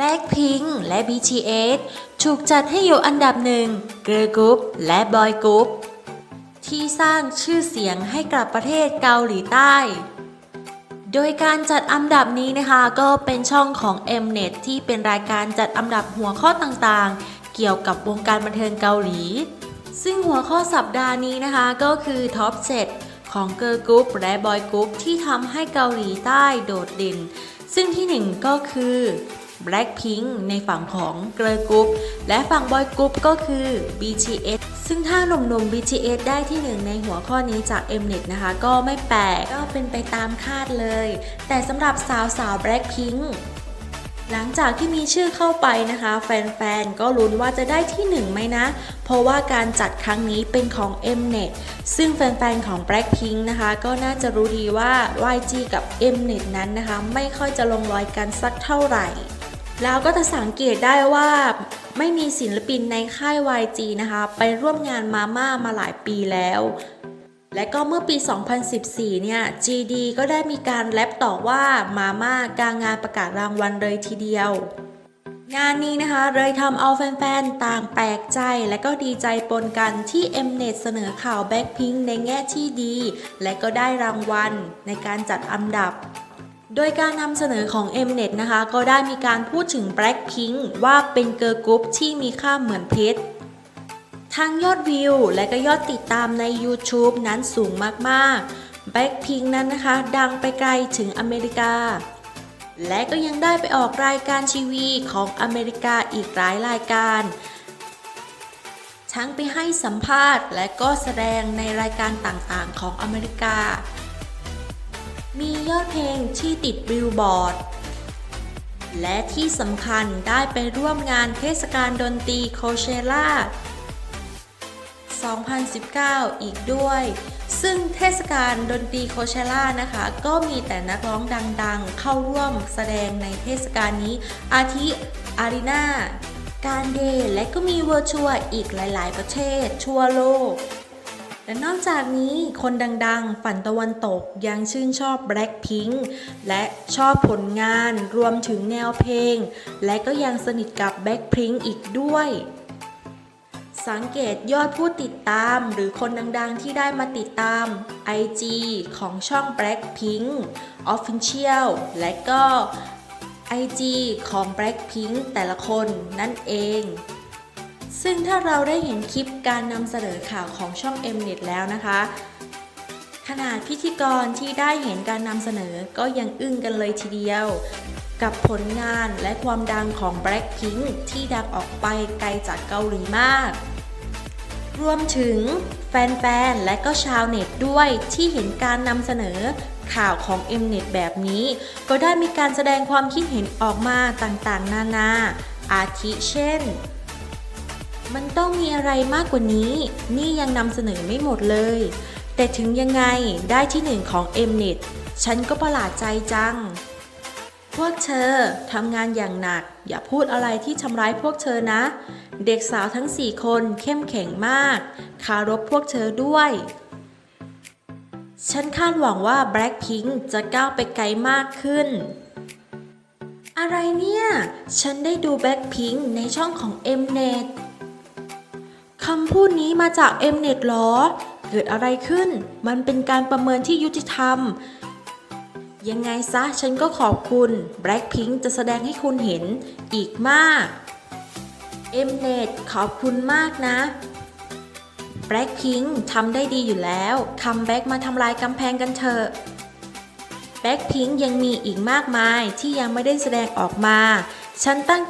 Blackpink และ BTS ถูกจัดให้อยู่อันดับหนึ่ง Girl Group และ Boy Group ที่สร้างชื่อเสียงให้กับประเทศเกาหลีใต้ โดยการจัดอันดับนี้นะคะก็เป็นช่องของ Mnet ที่เป็นรายการจัดอันดับหัวข้อต่างๆเกี่ยวกับวงการบันเทิงเกาหลี ซึ่งหัวข้อสัปดาห์นี้นะคะก็คือท็อป 7 ของ Girl Group และ Boy Group ที่ทำให้เกาหลีใต้โดดเด่นซึ่งที่หนึ่งก็คือ Blackpink ในฝั่งของ Girl Group และฝั่ง Boy Group ก็คือ BTS ซึ่งถ้าหนุ่มๆ BTS ได้ที่หนึ่งในหัวข้อนี้จาก Mnet นะคะก็ไม่แปลกก็เป็นไปตามคาดเลยแต่สำหรับสาว Blackpink หลังจากที่มีชื่อเข้าไปนะคะแฟนๆก็ลุ้นว่าจะได้ที่หนึ่งไหมนะเพราะว่าการจัดครั้งนี้เป็นของ Mnet ซึ่งแฟนๆของ Blackpink นะคะก็น่าจะรู้ดีว่า YG กับ Mnet นั้นนะคะไม่ค่อยจะลงรอยกันสักเท่าไหร่แล้วก็จะสังเกตได้ว่าไม่มีศิลปินในค่าย YG นะคะไปร่วมงานมาม่ามาหลายปีแล้วและก็เมื่อปี 2014 เนี่ย GD ก็ได้มีการแรปต่อว่ามาม่ากลางงานประกาศรางวัลเลยทีเดียวงานนี้นะคะเลยทำเอาแฟนๆต่างแปลกใจและก็ดีใจปนกันที่ Mnet เสนอข่าว Blackpink ในแง่ที่ดีและก็ได้รางวัลในการจัดอันดับโดยการนำเสนอของ Mnet นะคะก็ได้มีการพูดถึง Blackpink ว่าเป็นเกิร์ลกรุ๊ปที่มีค่าเหมือนเพชรทั้งยอดวิวและก็ยอดติดตามใน YouTube นั้นสูงมากๆ Blackpink นั้นนะคะดังไปไกลถึงอเมริกาและก็ยังได้ไปออกรายการทีวีของอเมริกาอีกหลายรายการทั้งไปให้สัมภาษณ์และก็แสดงในรายการต่างๆของอเมริกามียอดเพลงที่ติดบิลบอร์ดและที่สำคัญได้ไปร่วมงานเทศกาลดนตรีโคเชล่า 2019 อีกด้วยซึ่งเทศกาลดนตรีโคเชล่านะคะก็มีแต่นักร้องดังๆเข้าร่วมแสดงในเทศกาลนี้อาทิอารีนาการเดย์และก็มีเวิร์ทัวร์อีกหลายๆประเทศทั่วโลกและนอกจากนี้คนดังๆฝั่งตะวันตกยังชื่นชอบ Blackpink และชอบผลงานรวมถึงแนวเพลงและก็ยังสนิทกับ Blackpink อีกด้วยสังเกตยอดผู้ติดตามหรือคนดังๆที่ได้มาติดตาม IG ของช่อง Blackpink Official และก็ IG ของ Blackpink แต่ละคนนั่นเองซึ่งถ้าเราได้เห็นคลิปการนำเสนอข่าวของช่อง Mnet แล้วนะคะขนาดพิธีกรที่ได้เห็นการนำเสนอก็ยังอึ้งกันเลยทีเดียวกับผลงานและความดังของ Blackpink ที่ดังออกไปไกลจากเกาหลีมากรวมถึงแฟนๆและก็ชาวเน็ตด้วยที่เห็นการนำเสนอข่าวของ Mnet แบบนี้ก็ได้มีการแสดงความคิดเห็นออกมาต่างๆนานาอาทิเช่นมันต้องมีอะไรมากกว่านี้นี่ยังนำเสนอไม่หมดเลยแต่ถึงยังไงได้ที่หนึ่งของ Mnet ฉันก็ประหลาดใจจังพวกเธอทำงานอย่างหนักอย่าพูดอะไรที่ทำร้ายพวกเธอนะเด็กสาวทั้ง4คนเข้มแข็งมากเคารพพวกเธอด้วยฉันคาดหวังว่า Blackpink จะก้าวไปไกลมากขึ้นอะไรเนี่ยฉันได้ดู Blackpink ในช่องของ Mnetคำพูดนี้มาจาก Mnet หรอเกิดอะไรขึ้นมันเป็นการประเมินที่ยุติธรรมยังไงซะฉันก็ขอบคุณ Blackpink จะแสดงให้คุณเห็นอีกมาก Mnet ขอบคุณมากนะ Blackpink ทำได้ดีอยู่แล้วคัมแบ็กมาทำลายกำแพงกันเถอะ Blackpink ยังมีอีกมากมายที่ยังไม่ได้แสดงออกมาฉันตั้ง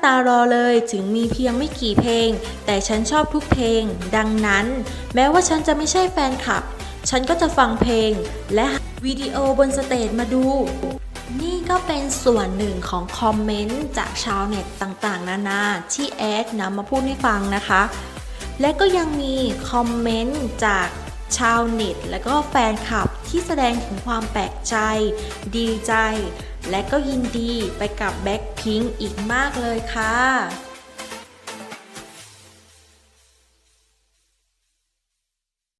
ตารอเลยถึงมีเพียงไม่กี่เพลงแต่ฉันชอบทุกเพลงดังนั้นแม้ว่าฉันจะไม่ใช่แฟนคลับฉันก็จะฟังเพลงและวิดีโอบนสเตจมาดูนี่ก็เป็นส่วนหนึ่งของคอมเมนต์จากชาวเน็ตต่างๆนานาที่แอดนำมาพูดให้ฟังนะคะและก็ยังมีคอมเมนต์จากชาวเน็ตและก็แฟนคลับที่แสดงถึงความแปลกใจดีใจและก็ยินดีไปกับ Blackpink อีกมากเลยค่ะ